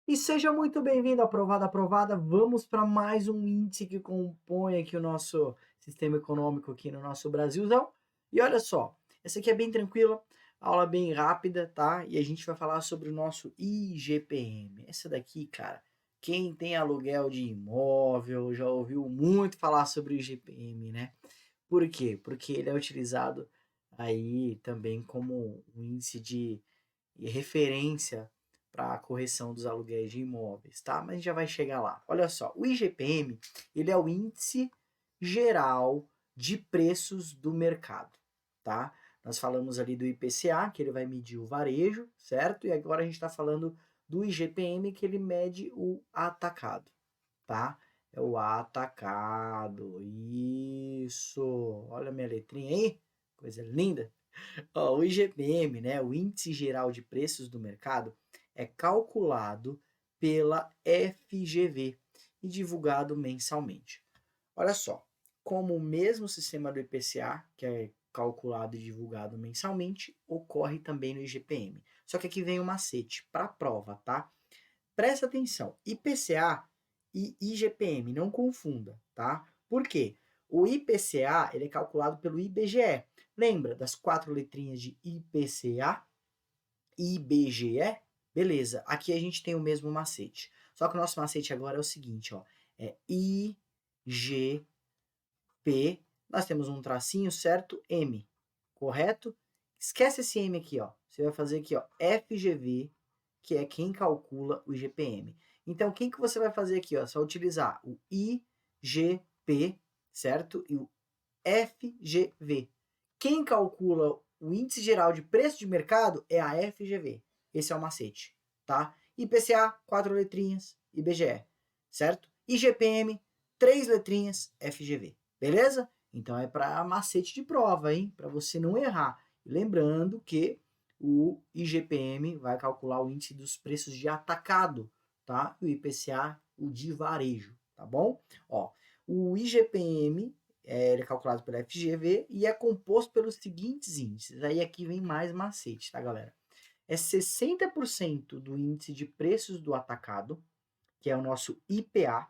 E seja muito bem-vindo, aprovado, aprovada. Vamos para mais um índice que compõe aqui o nosso sistema econômico aqui no nosso Brasilzão. E olha só, essa aqui é bem tranquila, aula bem rápida, tá? E a gente vai falar sobre o nosso IGPM. Essa daqui, cara, quem tem aluguel de imóvel já ouviu muito falar sobre o IGPM, né? Por quê? Porque ele é utilizado aí também como um índice de referência para a correção dos aluguéis de imóveis, tá? Mas a gente já vai chegar lá. Olha só, o IGPM, ele é o índice geral de preços do mercado, tá? Nós falamos ali do IPCA, que ele vai medir o varejo, certo? E agora a gente está falando do IGPM, que ele mede o atacado, tá? É o atacado, isso. Olha a minha letrinha aí, coisa linda. Ó, o IGPM, né, o Índice Geral de Preços do Mercado, é calculado pela FGV e divulgado mensalmente. Olha só, como o mesmo sistema do IPCA, que é calculado e divulgado mensalmente, ocorre também no IGPM. Só que aqui vem um macete para a prova, tá? Presta atenção, IPCA e IGPM, não confunda, tá? Por quê? O IPCA ele é calculado pelo IBGE. Lembra das quatro letrinhas de IPCA, IBGE? Beleza, aqui a gente tem o mesmo macete. Só que o nosso macete agora é o seguinte, ó, é IGP, nós temos um tracinho, certo? M, correto? Esquece esse M aqui, ó. Você vai fazer aqui, ó, FGV, que é quem calcula o IGPM. Então, quem que você vai fazer aqui? Ó? Só utilizar o IGP, certo? E o FGV. Quem calcula o índice geral de preço de mercado é a FGV. Esse é o macete, tá? IPCA, 4 letrinhas, IBGE, certo? IGPM, 3 letrinhas, FGV. Beleza? Então é para macete de prova, hein? Para você não errar. Lembrando que o IGPM vai calcular o índice dos preços de atacado, tá? E o IPCA, o de varejo, tá bom? Ó, o IGPM ele é calculado pela FGV e é composto pelos seguintes índices. Aí aqui vem mais macete, tá, galera? É 60% do índice de preços do atacado, que é o nosso IPA.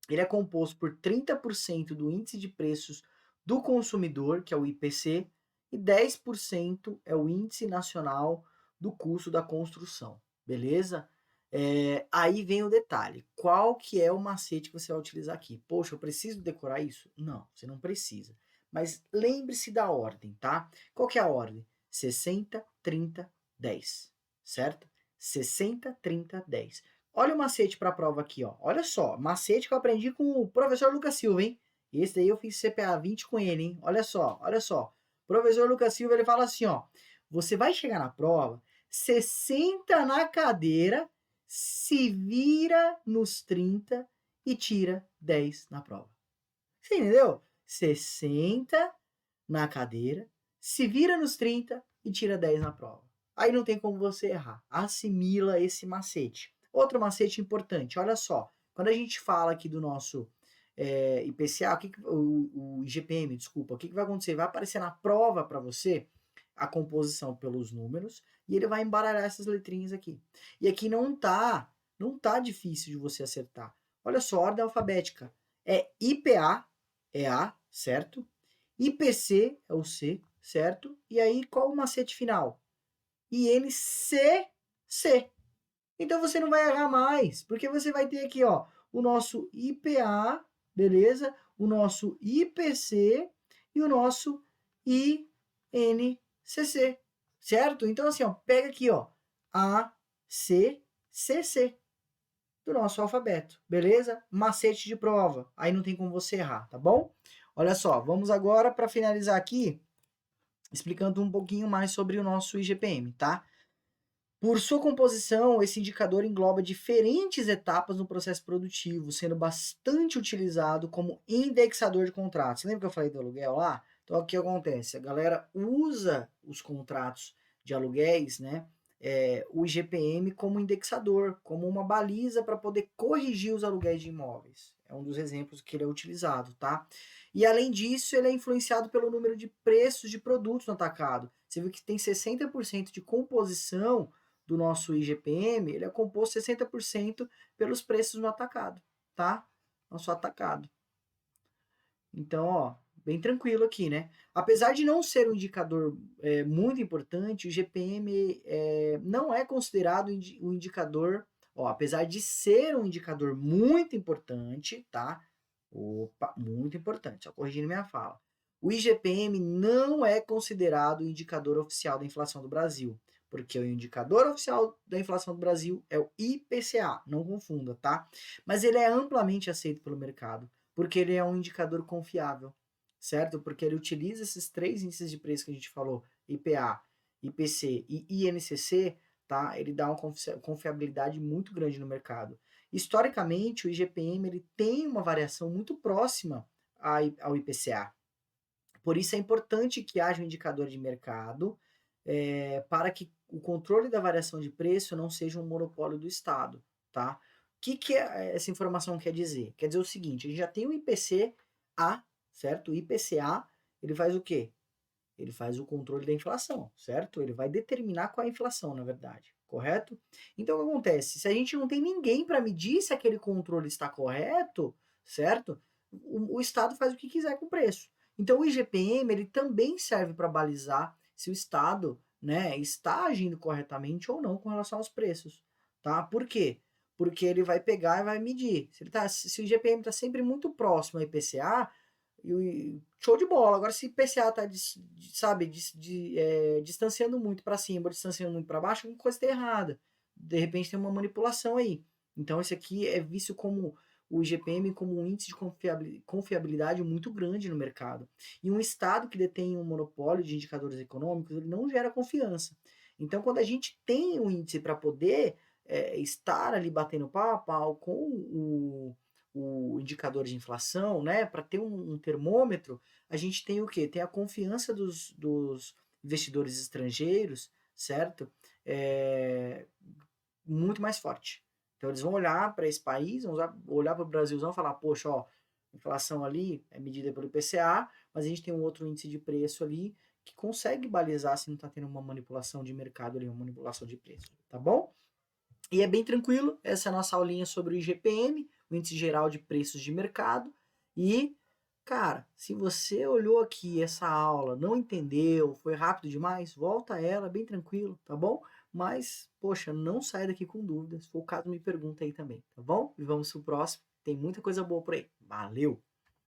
Ele é composto por 30% do índice de preços do consumidor, que é o IPC, e 10% é o índice nacional do custo da construção, beleza? Aí vem o detalhe, qual que é o macete que você vai utilizar aqui? Poxa, eu preciso decorar isso? Não, você não precisa. Mas lembre-se da ordem, tá? Qual que é a ordem? 60, 30, 10, certo? 60, 30, 10. Olha o macete para a prova aqui, ó. Olha só, macete que eu aprendi com o professor Lucas Silva, hein? Esse daí eu fiz CPA 20 com ele, hein? Olha só, olha só. O professor Lucas Silva, ele fala assim, ó. Você vai chegar na prova, você senta na cadeira, se vira nos 30 e tira 10 na prova. Você entendeu? Você senta na cadeira, se vira nos 30 e tira 10 na prova. Aí não tem como você errar. Assimila esse macete. Outro macete importante, olha só. Quando a gente fala aqui do nosso IPCA, o IGPM, desculpa, o que vai acontecer? Vai aparecer na prova para você a composição pelos números e ele vai embaralhar essas letrinhas aqui. E aqui não tá difícil de você acertar. Olha só, ordem alfabética. É IPA, é A, certo? IPC é o C, certo? E aí qual o macete final? INCC. Então você não vai errar mais, porque você vai ter aqui, ó, o nosso IPA, beleza? O nosso IPC e o nosso INCC, certo? Então assim, ó, pega aqui, ó, A, C, C, C do nosso alfabeto, beleza? Macete de prova, aí não tem como você errar, tá bom? Olha só, vamos agora para finalizar aqui explicando um pouquinho mais sobre o nosso IGPM, tá? Por sua composição, esse indicador engloba diferentes etapas no processo produtivo, sendo bastante utilizado como indexador de contratos. Lembra que eu falei do aluguel lá? Então, o que acontece? A galera usa os contratos de aluguéis, né? O IGPM como indexador, como uma baliza para poder corrigir os aluguéis de imóveis. É um dos exemplos que ele é utilizado, tá? E além disso, ele é influenciado pelo número de preços de produtos no atacado. Você viu que tem 60% de composição do nosso IGPM, ele é composto 60% pelos preços no atacado, tá? Nosso atacado. Então, ó, bem tranquilo aqui, né? Apesar de não ser um indicador muito importante, o GPM não é considerado um indicador, ó, apesar de ser um indicador muito importante, tá? Opa, muito importante, só corrigindo minha fala. O IGPM não é considerado o indicador oficial da inflação do Brasil, porque o indicador oficial da inflação do Brasil é o IPCA, não confunda, tá? Mas ele é amplamente aceito pelo mercado, porque ele é um indicador confiável, certo? Porque ele utiliza esses três índices de preço que a gente falou, IPA, IPC e INCC, tá? Ele dá uma confiabilidade muito grande no mercado. Historicamente, o IGPM ele tem uma variação muito próxima ao IPCA. Por isso é importante que haja um indicador de mercado para que o controle da variação de preço não seja um monopólio do Estado, tá? O que essa informação quer dizer? Quer dizer o seguinte, a gente já tem o IPCA, certo? O IPCA, ele faz o quê? Ele faz o controle da inflação, certo? Ele vai determinar qual é a inflação, na verdade, correto? Então, o que acontece? Se a gente não tem ninguém para medir se aquele controle está correto, certo? O Estado faz o que quiser com o preço. Então, o IGPM, ele também serve para balizar se o Estado, né, está agindo corretamente ou não com relação aos preços, tá? Por quê? Porque ele vai pegar e vai medir. Se o IGPM está sempre muito próximo ao IPCA, show de bola. Agora, se o IPCA tá, sabe, distanciando muito para cima, ou distanciando muito para baixo, alguma coisa está errada. De repente tem uma manipulação aí. Então, esse aqui é visto como o IGPM como um índice de confiabilidade muito grande no mercado. E um Estado que detém um monopólio de indicadores econômicos, ele não gera confiança. Então, quando a gente tem um índice para poder estar ali batendo pau a pau com o indicador de inflação, né, para ter um termômetro, a gente tem o quê? Tem a confiança dos investidores estrangeiros, certo? Muito mais forte. Então eles vão olhar para esse país, vão olhar para o Brasilzão e falar, poxa, ó, inflação ali é medida pelo IPCA, mas a gente tem um outro índice de preço ali que consegue balizar se não está tendo uma manipulação de mercado ali, uma manipulação de preço, tá bom? E é bem tranquilo, essa é a nossa aulinha sobre o IGPM, o Índice Geral de Preços de Mercado. E, cara, se você olhou aqui essa aula, não entendeu, foi rápido demais, volta a ela, bem tranquilo, tá bom? Mas, poxa, não sai daqui com dúvidas. Se for o caso, me pergunta aí também, tá bom? E vamos pro próximo, tem muita coisa boa por aí. Valeu!